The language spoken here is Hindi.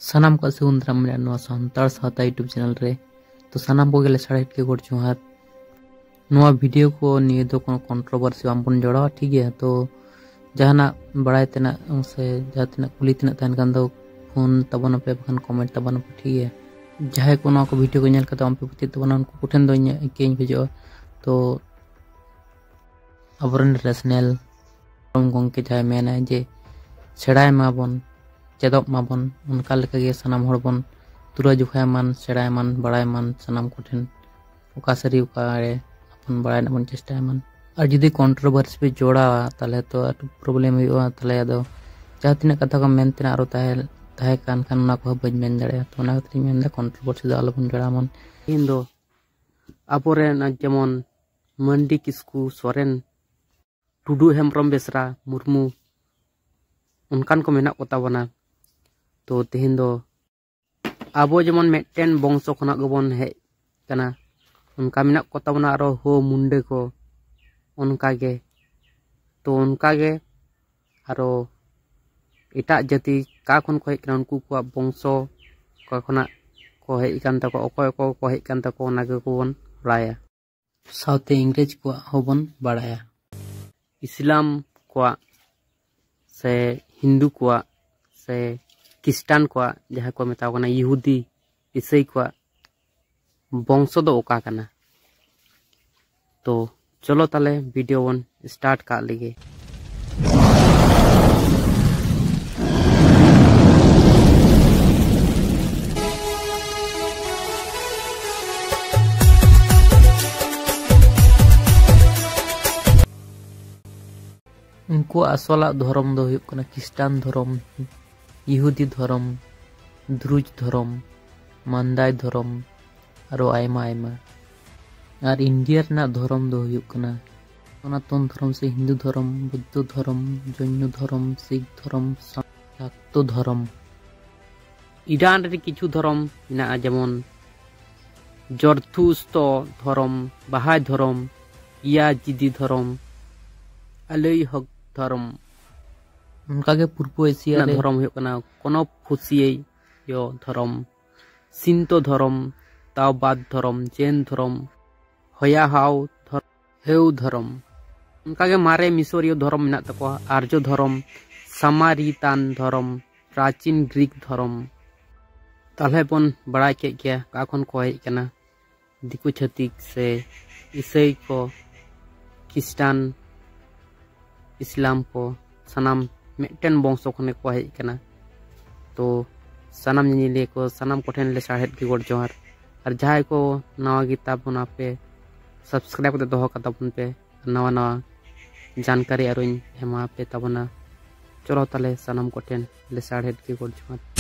सानाम को सागुन दाराम मेना सानताड़ सावता यूट्यूब चैनल रे तो सानाम को गेले साढ़े के गोड़ जोहार नोआ वीडियो को निये दो कोनो कंट्रोवर्सी बांबन जोड़ावा ठीक है। तो जहाना बड़ाई तेना से जहाँ तिना कुली तिना तहन कान दो फोन तबन पे बखान कमेंट तबन पे ठीक है। जहाँ को नोआ को वीडियो को नेल कते अम्पे पुति तबन उनको कुठेन दो केñ भेजो तो अबरन रेशनल गंके जहाँ मेना जे सेड़ाय माबन चेदक माबन उनका लेका गे सनाम हर बन तुरा जुखाय मान सेड़ाय मान बड़ाय मान सनाम कोठेन उका सरी उका रे अपन बड़ाय नबन चेष्टाय मान और जुदी कंट्रोवर्सी पे जोड़ा ताले तो प्रॉब्लम हुआ ताले आदो जहाँ तिना कथा को मेन तिना आरो ताहे कान कान ना को बज मेन दाड़े तो ना खातिर मेन दा कंट्रोवर्सी दा आलोबन जोड़ा मन इन दो आपोरे ना जेमन मंडी किस्कू सोरेन टुडू हेम्ब्रम बेसरा मुर्मू उनकान को मेना कोता बना तो तेहिन दो आबो जेमन मेटेन बंशो खना गबन हे कना उनका मेना कोता बना आरो हो मुंडे को उनका गे तो उनका गे आरो एटा जाति का खन को हेकना उनको को बंशो का खना को हे इकान तको अकोय को हे कान तको नागे को बन राया साउथ इंग्लिश को होबन बाड़ाया इस्लाम को से हिंदू को से क्रिस्टान को जहाँ को मेता कना यहूदी ईसाई को बंशो दो ओका कना। तो चलो ताले वीडियो वन स्टार्ट का लेगे। उनको असला धर्म दो हुयुक कना क्रिस्टान धर्म यहूदी धर्म द्रुज धर्म मांदाय धर्म आरो आयमा आयमा और इंडिया ना धर्म दो हुयुक कना सनातन धर्म से हिंदू धर्म बुद्ध धर्म जैन धर्म सिख धर्म शाक्त धर्म ईरान रे किछु धर्म मेना जेमन जरथुस्त्र धर्म बाहाय धर्म या जिदी धर्म अलई हक धर्म उनका के पूर्व एशिया धर्म हो कना कोनो फुसिये यो धर्म सिंतो धर्म ताओबाद धर्म जैन धर्म होया हाउ धर्म हेउ धर्म उनका के मारे मिसोरियो धर्म मेना तको आर्य धर्म समारितान धर्म प्राचीन ग्रीक धर्म ताले बन बड़ा के गया काखन को हे कना दिकु छतिक से ईसाई को क्रिस्टान इस्लाम को सनाम मेटेन बंशो खने को हे कना। तो सनाम निले को सनाम कोठेन ले साहेब की गोड़ जोहार और जहां को नवा गीता बना पे सब्सक्राइब कर दो का तबन पे नवा नवा जानकारी अरुन हेमा पे तबना चलो ताले सनाम कोठेन ले साहेब की गोड़ जोहार।